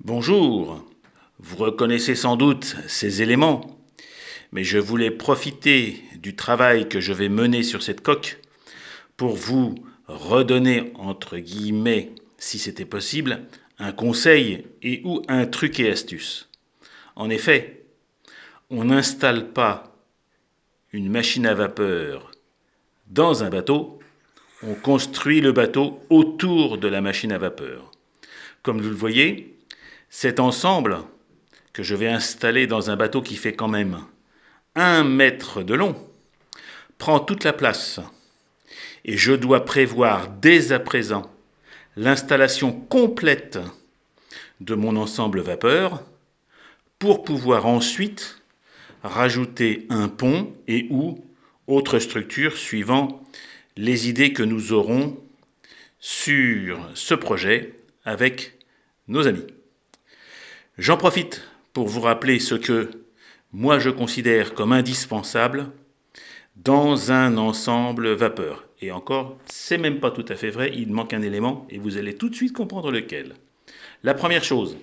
Bonjour, vous reconnaissez sans doute ces éléments, mais je voulais profiter du travail que je vais mener sur cette coque pour vous redonner, entre guillemets, si c'était possible, un conseil et ou un truc et astuce. En effet, on n'installe pas une machine à vapeur dans un bateau, on construit le bateau autour de la machine à vapeur. Comme vous le voyez, cet ensemble que je vais installer dans un bateau qui fait quand même 1 mètre de long prend toute la place. Et je dois prévoir dès à présent l'installation complète de mon ensemble vapeur pour pouvoir ensuite rajouter un pont et ou autre structure suivant les idées que nous aurons sur ce projet avec nos amis. J'en profite pour vous rappeler ce que moi je considère comme indispensable dans un ensemble vapeur. Et encore, c'est même pas tout à fait vrai, il manque un élément et vous allez tout de suite comprendre lequel. La première chose,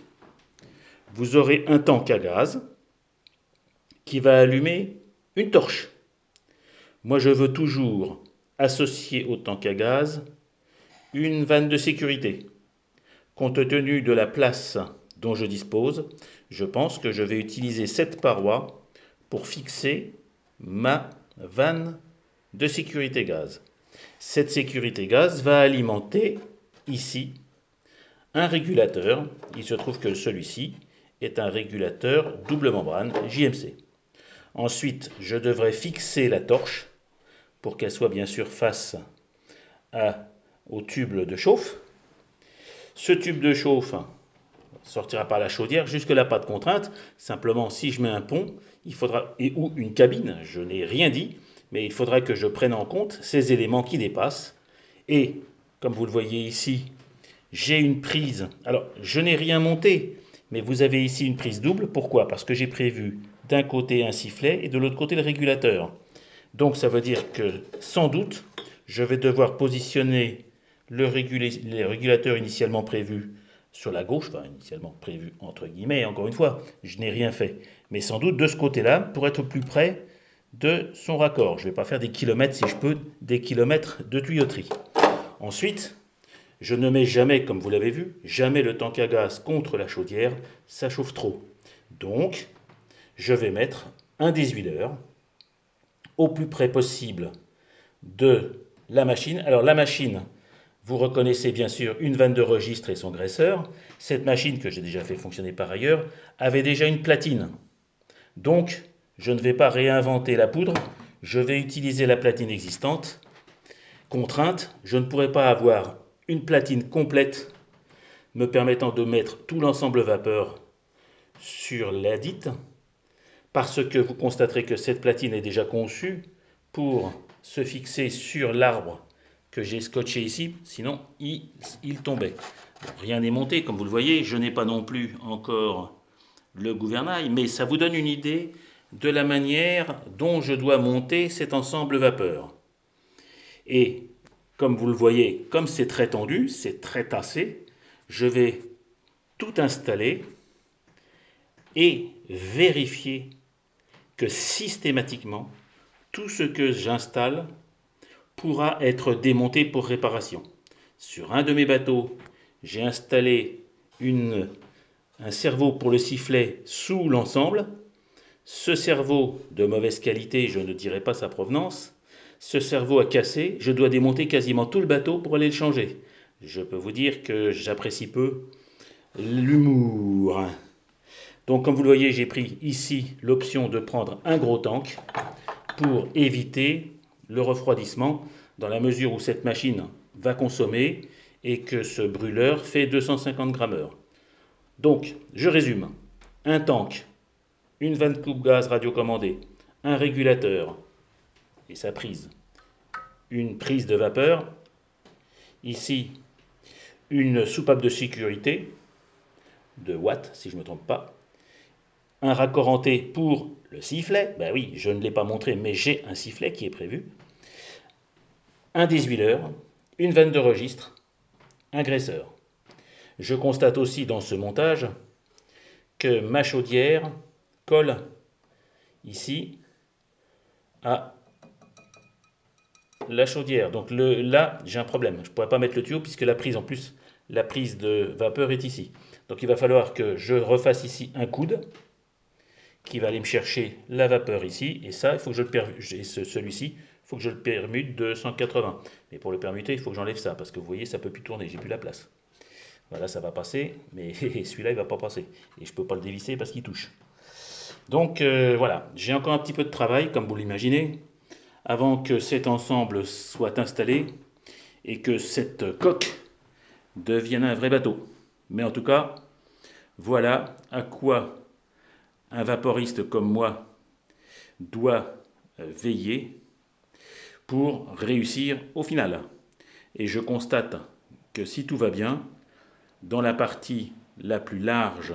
vous aurez un tank à gaz qui va allumer une torche. Moi je veux toujours associer au tank à gaz une vanne de sécurité. Compte tenu de la place dont je dispose, je pense que je vais utiliser cette paroi pour fixer ma vanne de sécurité gaz. Cette sécurité gaz va alimenter ici un régulateur. Il se trouve que celui-ci est un régulateur double membrane JMC. Ensuite, je devrais fixer la torche pour qu'elle soit bien sûr face au tube de chauffe. Ce tube de chauffe sortira par la chaudière. Jusque-là, pas de contrainte. Simplement, si je mets un pont, il faudra, et ou une cabine, je n'ai rien dit, mais il faudra que je prenne en compte ces éléments qui dépassent. Et, comme vous le voyez ici, j'ai une prise. Alors, je n'ai rien monté, mais vous avez ici une prise double. Pourquoi? Parce que j'ai prévu d'un côté un sifflet et de l'autre côté le régulateur. Donc, ça veut dire que, sans doute, je vais devoir positionner le régulateur initialement prévu sur la gauche, enfin initialement prévu entre guillemets, encore une fois, je n'ai rien fait, mais sans doute de ce côté-là pour être plus près de son raccord. Je ne vais pas faire des kilomètres, si je peux, des kilomètres de tuyauterie. Ensuite, je ne mets jamais, comme vous l'avez vu, jamais le tank à gaz contre la chaudière, ça chauffe trop. Donc, je vais mettre un désuileur au plus près possible de la machine. Alors la machine, vous reconnaissez bien sûr une vanne de registre et son graisseur. Cette machine, que j'ai déjà fait fonctionner par ailleurs, avait déjà une platine. Donc, je ne vais pas réinventer la poudre, je vais utiliser la platine existante. Contrainte, je ne pourrai pas avoir une platine complète me permettant de mettre tout l'ensemble vapeur sur la dite, parce que vous constaterez que cette platine est déjà conçue pour se fixer sur l'arbre que j'ai scotché ici, sinon il tombait. Rien n'est monté, comme vous le voyez, je n'ai pas non plus encore le gouvernail, mais ça vous donne une idée de la manière dont je dois monter cet ensemble vapeur. Et comme vous le voyez, comme c'est très tendu, c'est très tassé, je vais tout installer et vérifier que systématiquement, tout ce que j'installe pourra être démonté pour réparation. Sur un de mes bateaux, j'ai installé un cerveau pour le sifflet sous l'ensemble. Ce cerveau de mauvaise qualité, je ne dirai pas sa provenance, ce cerveau a cassé, je dois démonter quasiment tout le bateau pour aller le changer. Je peux vous dire que j'apprécie peu l'humour. Donc comme vous le voyez, j'ai pris ici l'option de prendre un gros tank pour éviter le refroidissement dans la mesure où cette machine va consommer et que ce brûleur fait 250 grammes/heure. Donc, je résume. Un tank, une vanne coupe gaz radiocommandée, un régulateur et sa prise, une prise de vapeur, ici une soupape de sécurité de watts si je ne me trompe pas, un raccord en T pour le sifflet, ben oui, je ne l'ai pas montré, mais j'ai un sifflet qui est prévu, un désuileur, une vanne de registre, un graisseur. Je constate aussi dans ce montage que ma chaudière colle ici à la chaudière. Donc là, j'ai un problème. Je ne pourrais pas mettre le tuyau puisque la prise, en plus, la prise de vapeur est ici. Donc il va falloir que je refasse ici un coude qui va aller me chercher la vapeur ici. Et ça, il faut que je le permute. Celui-ci, il faut que je le permute de 180. Mais pour le permuter, il faut que j'enlève ça parce que vous voyez, ça ne peut plus tourner. J'ai plus la place. Voilà, ça va passer, mais celui-là, il ne va pas passer. Et je ne peux pas le dévisser parce qu'il touche. Donc voilà, j'ai encore un petit peu de travail, comme vous l'imaginez, avant que cet ensemble soit installé et que cette coque devienne un vrai bateau. Mais en tout cas, voilà à quoi un vaporiste comme moi doit veiller pour réussir au final. Et je constate que si tout va bien, dans la partie la plus large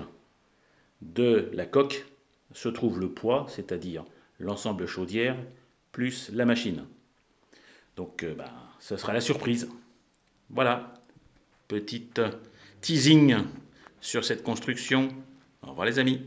de la coque se trouve le poids, c'est-à-dire l'ensemble chaudière plus la machine. Donc ce sera la surprise. Voilà, petite teasing sur cette construction. Au revoir les amis.